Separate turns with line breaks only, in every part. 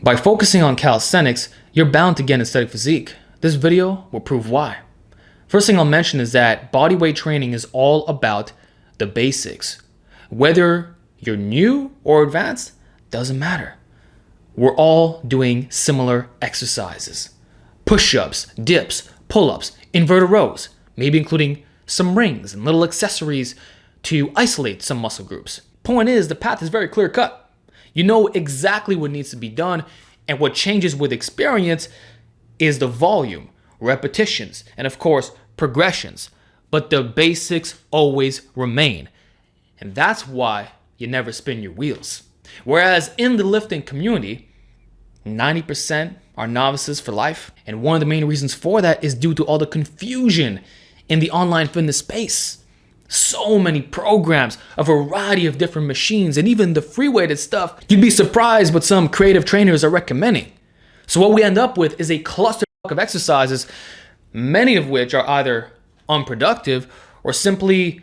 By focusing on calisthenics, you're bound to get an aesthetic physique. This video will prove why. First thing I'll mention is that bodyweight training is all about the basics. Whether you're new or advanced, doesn't matter. We're all doing similar exercises. Push-ups, dips, pull-ups, inverted rows, maybe including some rings and little accessories to isolate some muscle groups. Point is, the path is very clear-cut. You know exactly what needs to be done, and what changes with experience is the volume, repetitions, and of course, progressions. But the basics always remain. And that's why you never spin your wheels. Whereas in the lifting community, 90% are novices for life. And one of the main reasons for that is due to all the confusion in the online fitness space. So many programs, a variety of different machines, and even the free-weighted stuff. You'd be surprised what some creative trainers are recommending. So what we end up with is a cluster of exercises, many of which are either unproductive or simply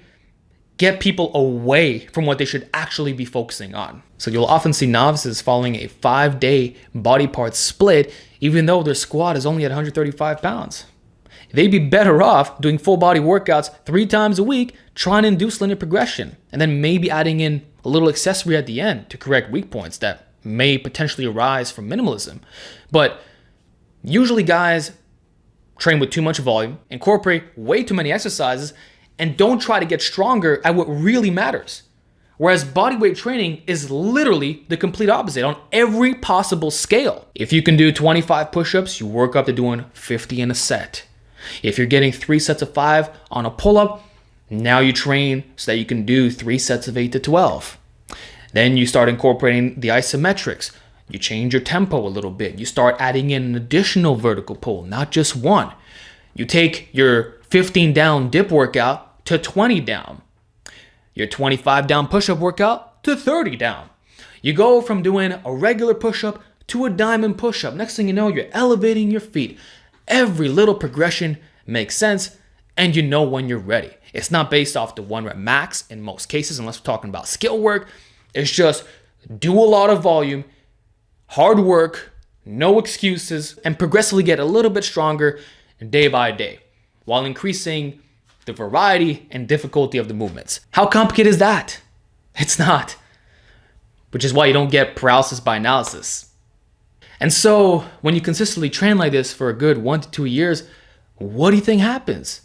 get people away from what they should actually be focusing on. So you'll often see novices following a 5-day body part split, even though their squat is only at 135 pounds. They'd be better off doing full body workouts 3 times a week, trying to induce linear progression, and then maybe adding in a little accessory at the end to correct weak points that may potentially arise from minimalism. But usually guys train with too much volume, incorporate way too many exercises, and don't try to get stronger at what really matters. Whereas bodyweight training is literally the complete opposite on every possible scale. If you can do 25 push-ups, you work up to doing 50 in a set. If you're getting 3 sets of 5 on a pull-up, now you train so that you can do 3 sets of 8 to 12. Then you start incorporating the isometrics. You change your tempo a little bit. You start adding in an additional vertical pull, not just one. You take your 15 down dip workout to 20 down. Your 25 down push-up workout to 30 down. You go from doing a regular push-up to a diamond push-up. Next thing you know, you're elevating your feet. Every little progression makes sense, and you know when you're ready. It's not based off the 1 rep max in most cases, unless we're talking about skill work. It's just do a lot of volume, hard work, no excuses, and progressively get a little bit stronger day by day, while increasing the variety and difficulty of the movements. How complicated is that? It's not. Which is why you don't get paralysis by analysis. And so when you consistently train like this for a good 1 to 2 years, what do you think happens?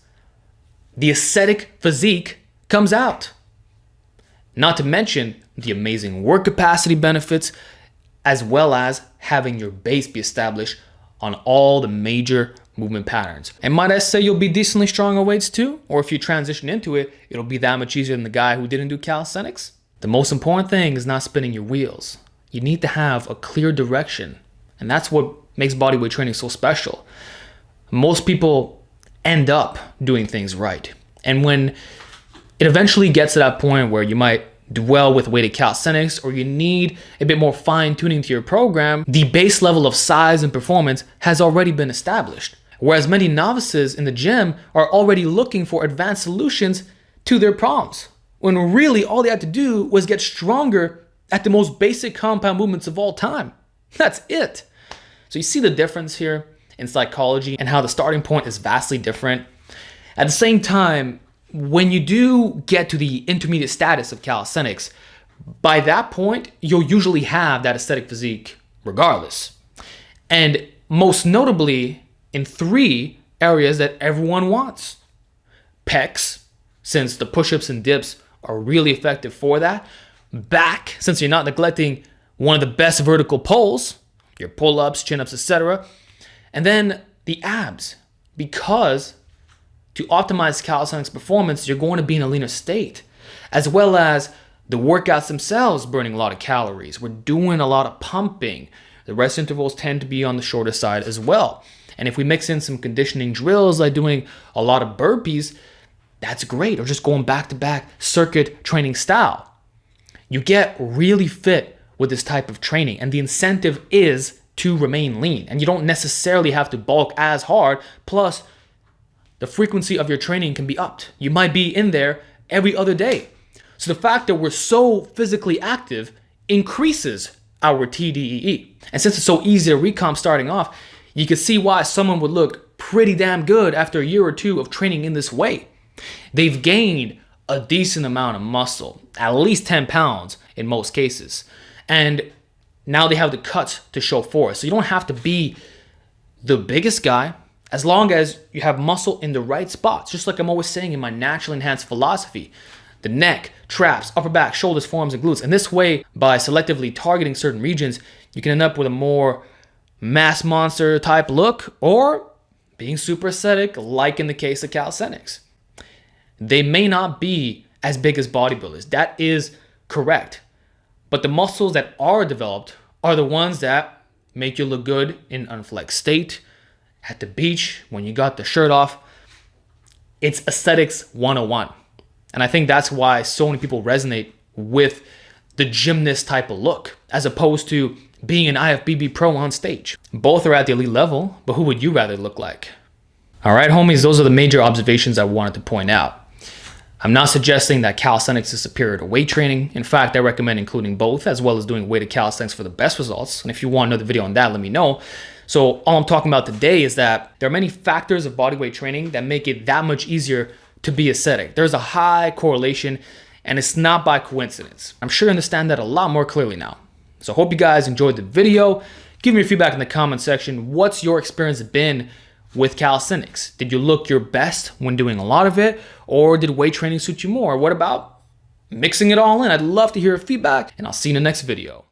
The aesthetic physique comes out. Not to mention the amazing work capacity benefits, as well as having your base be established on all the major movement patterns. And might I say you'll be decently strong on weights too? Or if you transition into it, it'll be that much easier than the guy who didn't do calisthenics? The most important thing is not spinning your wheels. You need to have a clear direction. And that's what makes bodyweight training so special. Most people end up doing things right. And when it eventually gets to that point where you might do well with weighted calisthenics, or you need a bit more fine tuning to your program, the base level of size and performance has already been established. Whereas many novices in the gym are already looking for advanced solutions to their problems, when really all they had to do was get stronger at the most basic compound movements of all time. That's it. So you see the difference here in psychology and how the starting point is vastly different. At the same time, when you do get to the intermediate status of calisthenics, by that point, you'll usually have that aesthetic physique regardless. And most notably in 3 areas that everyone wants. Pecs, since the push-ups and dips are really effective for that. Back, since you're not neglecting one of the best vertical pulls, your pull-ups, chin-ups, etc. And then the abs, because to optimize calisthenics performance, you're going to be in a leaner state, as well as the workouts themselves burning a lot of calories. We're doing a lot of pumping. The rest intervals tend to be on the shorter side as well. And if we mix in some conditioning drills, like doing a lot of burpees, that's great. Or just going back-to-back circuit training style. You get really fit with this type of training, and the incentive is to remain lean. And you don't necessarily have to bulk as hard. Plus, the frequency of your training can be upped. You might be in there every other day. So the fact that we're so physically active increases our TDEE. And since it's so easy to recomp starting off, you can see why someone would look pretty damn good after a year or two of training in this way. They've gained a decent amount of muscle, at least 10 pounds in most cases. And now they have the cuts to show for it. So you don't have to be the biggest guy as long as you have muscle in the right spots. Just like I'm always saying in my naturally enhanced philosophy, the neck, traps, upper back, shoulders, forearms, and glutes. And this way, by selectively targeting certain regions, you can end up with a more mass monster type look, or being super aesthetic, like in the case of calisthenics. They may not be as big as bodybuilders. That is correct. But the muscles that are developed are the ones that make you look good in unflexed state, at the beach, when you got the shirt off. It's aesthetics 101. And I think that's why so many people resonate with the gymnast type of look, as opposed to being an IFBB pro on stage. Both are at the elite level, but who would you rather look like? All right, homies, those are the major observations I wanted to point out. I'm not suggesting that calisthenics is superior to weight training. In fact, I recommend including both, as well as doing weighted calisthenics for the best results. And if you want another video on that, let me know. So all I'm talking about today is that there are many factors of bodyweight training that make it that much easier to be aesthetic. There's a high correlation, and it's not by coincidence. I'm sure you understand that a lot more clearly now. So I hope you guys enjoyed the video. Give me your feedback in the comment section. What's your experience been with calisthenics? Did you look your best when doing a lot of it, or did weight training suit you more? What about mixing it all in? I'd love to hear your feedback, and I'll see you in the next video.